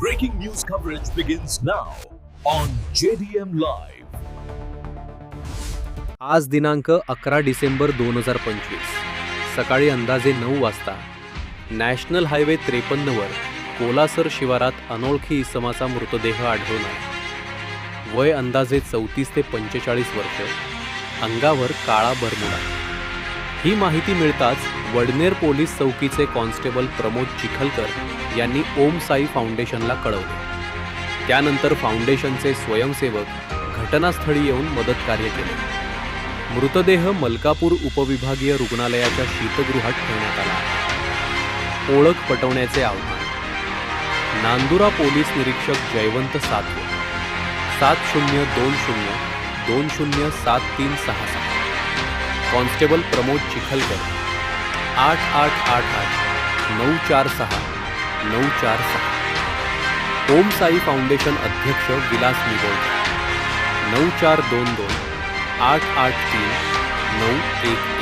Breaking news coverage begins now on JDM Live. आज दिनांक 11 डिसेंबर 2025 सकाळी अंदाजे 9 वाजता नॅशनल हायवे 53 वर कोलासर शिवारात अनोळखी इसमाचा मृतदेह आढळून आला. वय अंदाजे 34 ते 45 वर्ष, अंगावर काळा बरमुडा. ही माहिती मिळताच वडनेर पोलीस चौकीचे कॉन्स्टेबल प्रमोद चिखलकर यांनी ओम साई फाउंडेशनला कळवले. त्यानंतर फाउंडेशनचे स्वयंसेवक घटनास्थळी येऊन मदत कार्य केले. मृतदेह मलकापूर उपविभागीय रुग्णालयाच्या शीतगृहात ठेवण्यात आला. ओळख पटवण्याचे आव्हान. नांदुरा पोलीस निरीक्षक जयवंत सातवे 7020 207366. कॉन्स्टेबल प्रमोद चिखलकर 8888 946 946. ओम साई फाउंडेशन अध्यक्ष विलास निगोळकर 9422 883 913.